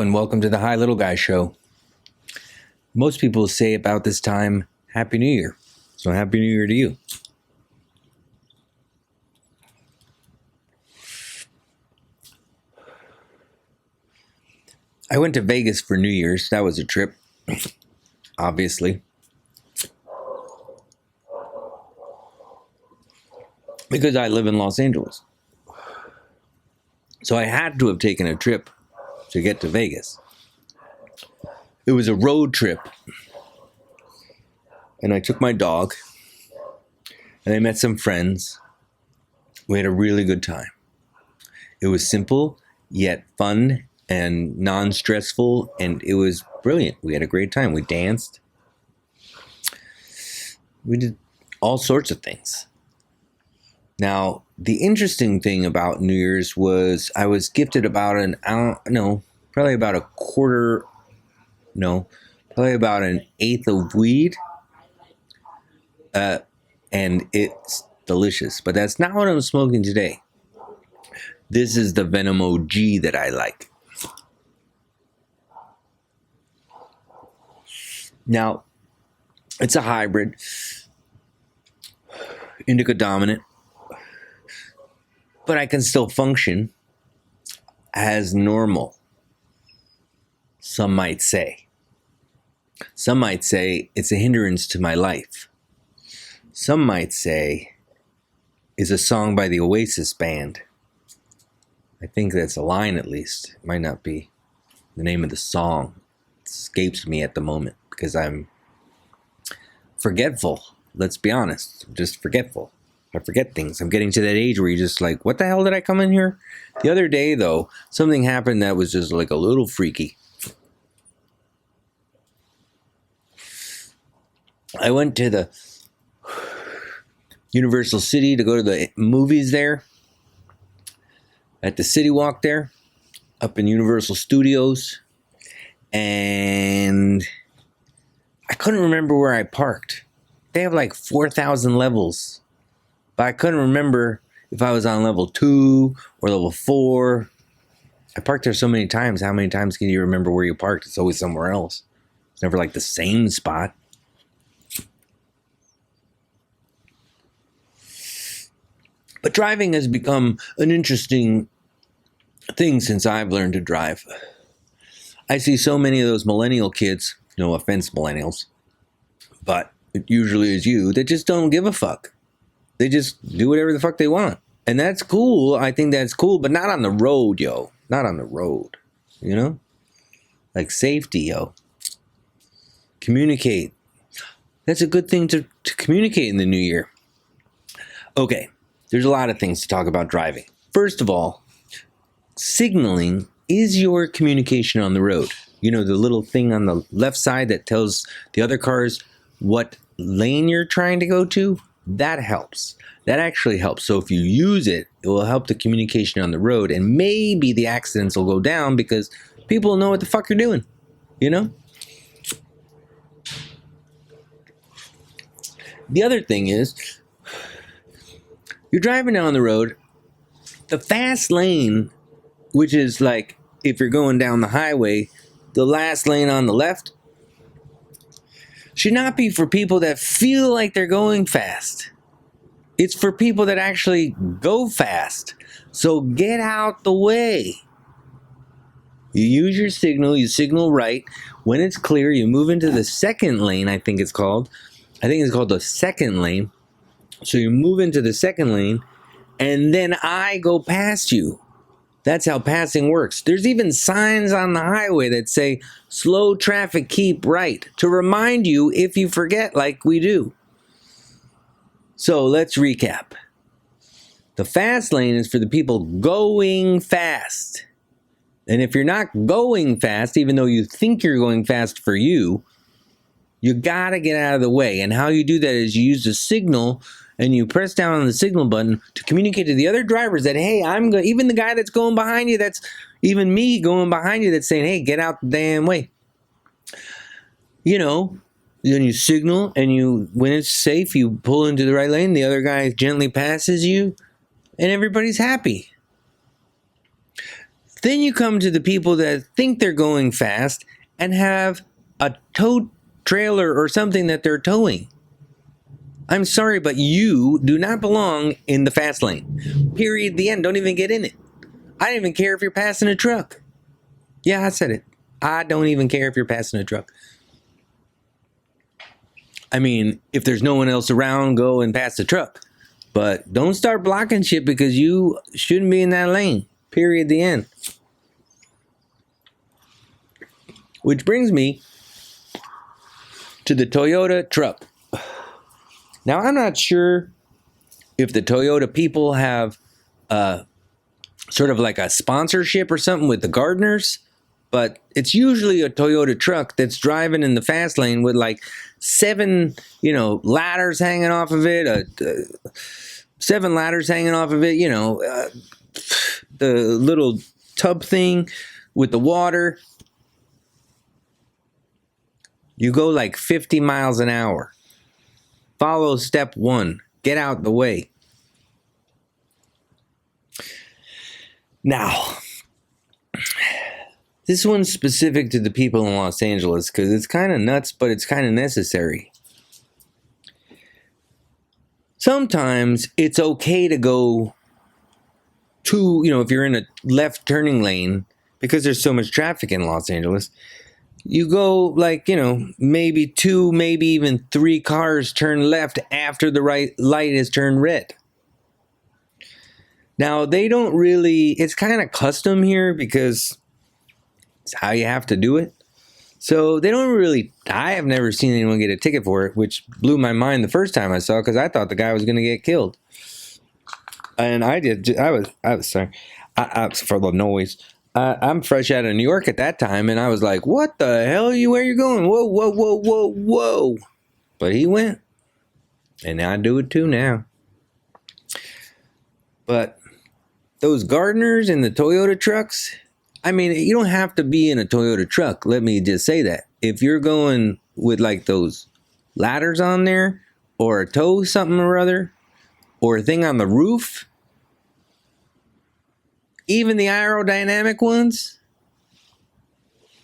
and welcome to the Hi Little Guy Show. Most people say about this time, Happy New Year. So Happy New Year to you. I went to Vegas for New Year's. That was a trip, obviously. Because I live in Los Angeles. So I had to have taken a trip to get to Vegas. It was a road trip. And I took my dog. And I met some friends. We had a really good time. It was simple, yet fun and non-stressful. And it was brilliant. We had a great time. We danced. We did all sorts of things. Now, the interesting thing about New Year's was I was gifted about probably about an eighth of weed. And it's delicious. But that's not what I'm smoking today. This is the Venom OG that I like. Now, it's a hybrid. Indica dominant. But I can still function as normal. Some might say. Some might say it's a hindrance to my life. Some might say it's a song by the Oasis band. I think that's a line at least. It might not be the name of the song. It escapes me at the moment because I'm forgetful. Let's be honest. I'm just forgetful. I forget things. I'm getting to that age where you're just like, what the hell did I come in here? The other day, though, something happened that was just like a little freaky. I went to the Universal City to go to the movies there. At the City Walk there. Up in Universal Studios. And I couldn't remember where I parked. They have like 4,000 levels. But I couldn't remember if I was on level 2 or level 4. I parked there so many times. How many times can you remember where you parked? It's always somewhere else. It's never like the same spot. But driving has become an interesting thing since I've learned to drive. I see so many of those millennial kids, no offense millennials, but it usually is you, that just don't give a fuck. They just do whatever the fuck they want. And that's cool. I think that's cool, but not on the road, yo. Not on the road. You know? Like safety, yo. Communicate. That's a good thing to communicate in the new year. Okay. There's a lot of things to talk about driving. First of all, signaling is your communication on the road. You know, the little thing on the left side that tells the other cars what lane you're trying to go to? That helps. That actually helps. So if you use it, it will help the communication on the road. And maybe the accidents will go down because people know what the fuck you're doing. You know? The other thing is, you're driving down the road. The fast lane, which is like if you're going down the highway, the last lane on the left, should not be for people that feel like they're going fast. It's for people that actually go fast. So get out the way. You use your signal. You signal right. When it's clear, you move into the second lane, I think it's called. I think it's called the second lane. So you move into the second lane, and then I go past you. That's how passing works. There's even signs on the highway that say, slow traffic, keep right, to remind you if you forget like we do. So let's recap. The fast lane is for the people going fast. And if you're not going fast, even though you think you're going fast for you, you gotta get out of the way. And how you do that is you use the signal and you press down on the signal button to communicate to the other drivers that, hey, even the guy that's going behind you, that's even me going behind you, that's saying, hey, get out the damn way. You know, then you signal, and when it's safe, you pull into the right lane, the other guy gently passes you, and everybody's happy. Then you come to the people that think they're going fast and have a tow trailer or something that they're towing. I'm sorry, but you do not belong in the fast lane. Period. The end. Don't even get in it. I don't even care if you're passing a truck. Yeah, I said it. I don't even care if you're passing a truck. I mean, if there's no one else around, go and pass the truck. But don't start blocking shit because you shouldn't be in that lane. Period. The end. Which brings me to the Toyota truck. Now, I'm not sure if the Toyota people have sort of like a sponsorship or something with the gardeners, but it's usually a Toyota truck that's driving in the fast lane with like 7, ladders hanging off of it, 7 ladders hanging off of it, the little tub thing with the water. You go like 50 miles an hour. Follow step 1. Get out the way. Now, this one's specific to the people in Los Angeles because it's kind of nuts, but it's kind of necessary. Sometimes it's okay to go to, if you're in a left turning lane, because there's so much traffic in Los Angeles, you go like, maybe 2, maybe even 3 cars turn left after the right light is turned red. Now, they don't really, it's kind of custom here because it's how you have to do it. So they don't really, I have never seen anyone get a ticket for it, which blew my mind the first time I saw it because I thought the guy was going to get killed. And I was sorry, for the noise. I'm fresh out of New York at that time, and I was like, what the hell? Where you going? Whoa, whoa, whoa, whoa, whoa. But he went. And I do it too now. But those gardeners in the Toyota trucks, I mean, you don't have to be in a Toyota truck. Let me just say that. If you're going with like those ladders on there, or a tow something or other, or a thing on the roof, even the aerodynamic ones,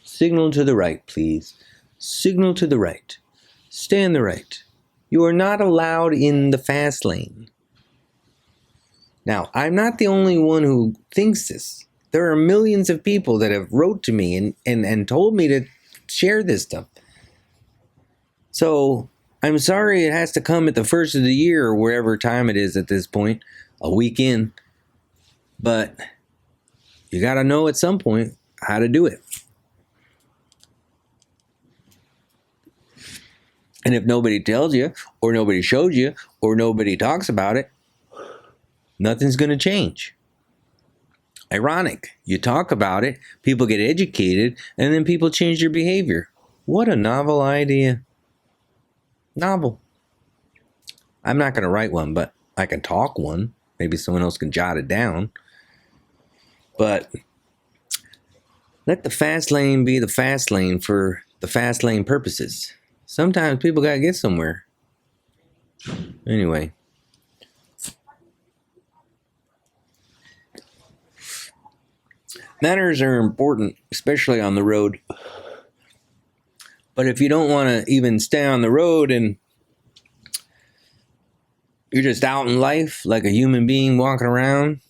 signal to the right, please. Signal to the right. Stay on the right. You are not allowed in the fast lane. Now, I'm not the only one who thinks this. There are millions of people that have wrote to me and told me to share this stuff. So, I'm sorry it has to come at the first of the year or wherever time it is at this point, a week in. But you got to know at some point how to do it. And if nobody tells you, or nobody shows you, or nobody talks about it, nothing's going to change. Ironic. You talk about it, people get educated, and then people change their behavior. What a novel idea. Novel. I'm not going to write one, but I can talk one. Maybe someone else can jot it down. But let the fast lane be the fast lane for the fast lane purposes. Sometimes people got to get somewhere. Anyway. Manners are important, especially on the road. But if you don't want to even stay on the road and you're just out in life like a human being walking around,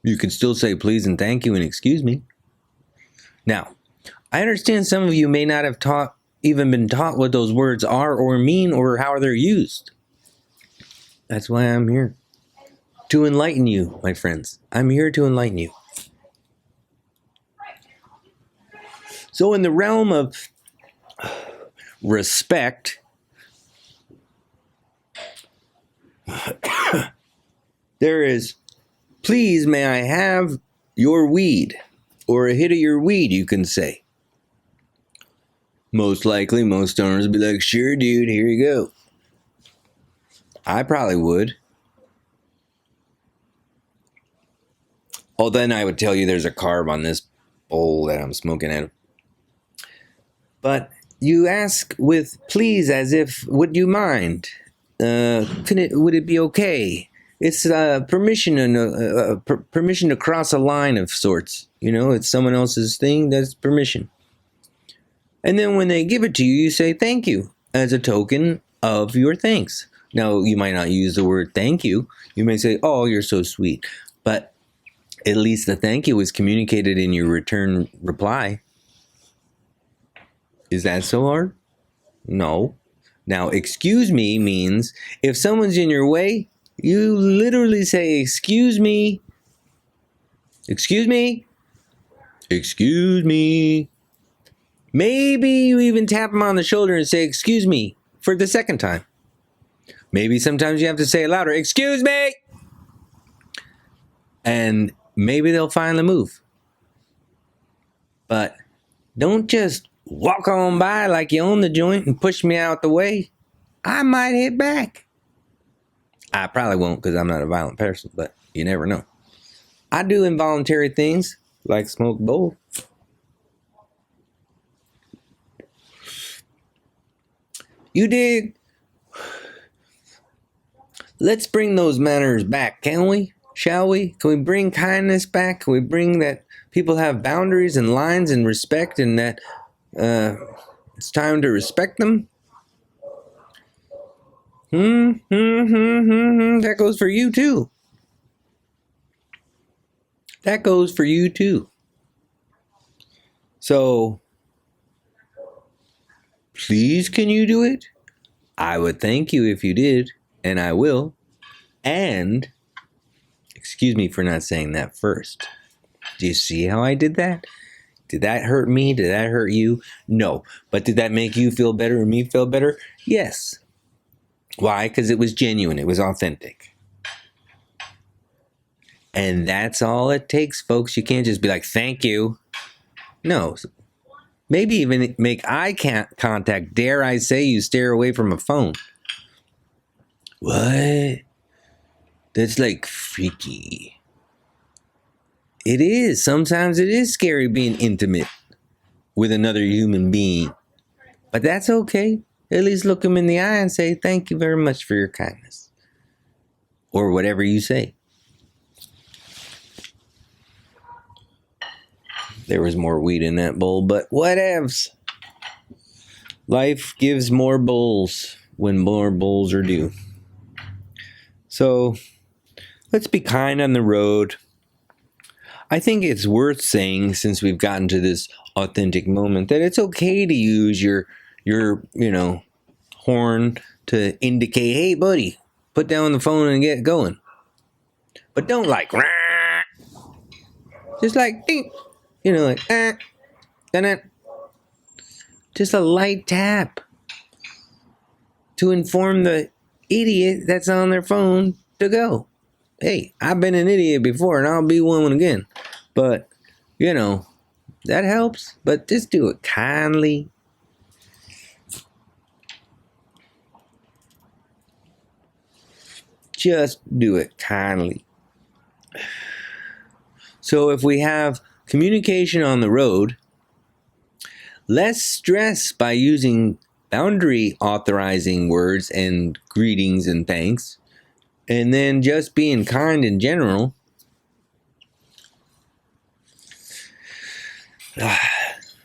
you can still say please and thank you and excuse me. Now, I understand some of you may not have even been taught what those words are or mean or how they're used. That's why I'm here. To enlighten you, my friends. I'm here to enlighten you. So in the realm of respect, there is, please may I have your weed, or a hit of your weed, you can say. Most likely, most owners would be like, sure, dude, here you go. I probably would. Oh, then I would tell you there's a carb on this bowl that I'm smoking out of. But you ask with please as if, would you mind? Would it be okay? It's permission and permission to cross a line of sorts. You know, it's someone else's thing. That's permission. And then when they give it to you, you say thank you as a token of your thanks. Now, you might not use the word thank you. You may say, oh, you're so sweet. But at least the thank you was communicated in your return reply. Is that so hard? No. Now, excuse me means if someone's in your way, you literally say, excuse me. Excuse me. Excuse me. Maybe you even tap them on the shoulder and say, excuse me, for the second time. Maybe sometimes you have to say it louder, excuse me. And maybe they'll finally move. But don't just walk on by like you own the joint and push me out the way. I might hit back. I probably won't because I'm not a violent person, but you never know. I do involuntary things like smoke bowl. You dig? Let's bring those manners back, can we? Shall we? Can we bring kindness back? Can we bring that people have boundaries and lines and respect, and that it's time to respect them? That goes for you too. That goes for you too. So, please, can you do it? I would thank you if you did, and I will. And, excuse me for not saying that first. Do you see how I did that? Did that hurt me? Did that hurt you? No. But did that make you feel better or me feel better? Yes. Why? Because it was genuine. It was authentic. And that's all it takes, folks. You can't just be like, thank you. No. Maybe even make eye contact. Dare I say you stare away from a phone. What? That's like freaky. It is. Sometimes it is scary being intimate with another human being. But that's okay. At least look them in the eye and say, thank you very much for your kindness. Or whatever you say. There was more weed in that bowl, but whatevs. Life gives more bowls when more bowls are due. So, let's be kind on the road. I think it's worth saying, since we've gotten to this authentic moment, that it's okay to use your horn to indicate, hey, buddy, put down the phone and get going. But don't like, rah! Just like, ding, like, dun-dun. Just a light tap to inform the idiot that's on their phone to go. Hey, I've been an idiot before and I'll be one again. But, that helps. But just do it kindly. Just do it kindly. So if we have communication on the road, less stress by using boundary authorizing words and greetings and thanks, and then just being kind in general,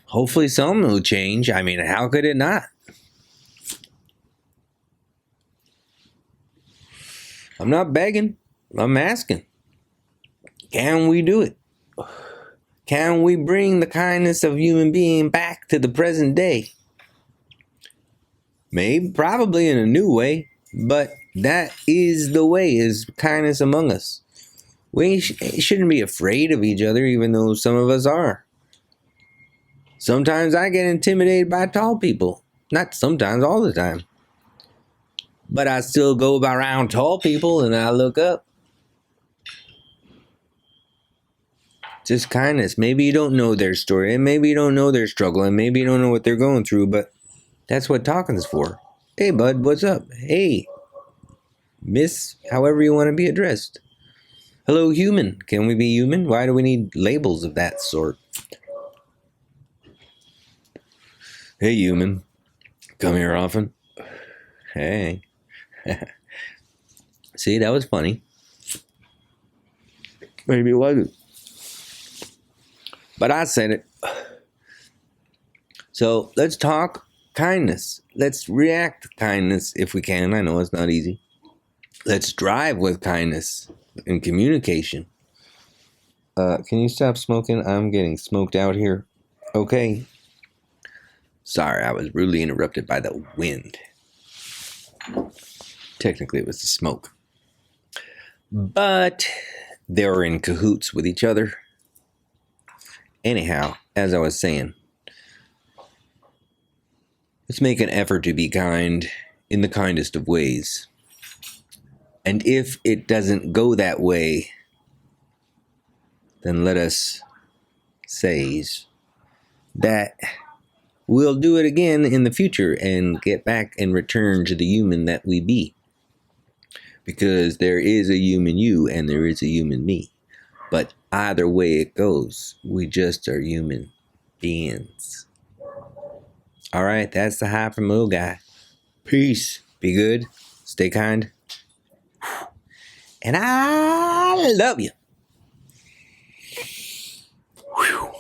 hopefully something will change. I mean, how could it not? I'm not begging. I'm asking. Can we do it? Can we bring the kindness of human being back to the present day? Maybe, probably in a new way, but that is the way, is kindness among us. We shouldn't be afraid of each other, even though some of us are. Sometimes I get intimidated by tall people. Not sometimes, all the time. But I still go around tall people and I look up. Just kindness. Maybe you don't know their story, and maybe you don't know their struggle, and maybe you don't know what they're going through, but that's what talking's for. Hey, bud, what's up? Hey, miss, however you want to be addressed. Hello, human. Can we be human? Why do we need labels of that sort? Hey, human. Come here often. Hey. See, that was funny. Maybe it wasn't. But I said it. So let's talk kindness. Let's react to kindness if we can. I know it's not easy. Let's drive with kindness and communication. Can you stop smoking? I'm getting smoked out here. Okay. Sorry, I was rudely interrupted by the wind. Technically, it was the smoke. But they were in cahoots with each other. Anyhow, as I was saying, let's make an effort to be kind in the kindest of ways. And if it doesn't go that way, then let us say that we'll do it again in the future and get back and return to the human that we be. Because there is a human you and there is a human me. But either way it goes, we just are human beings. All right, that's the high from Little Guy. Peace. Be good. Stay kind. And I love you. Whew.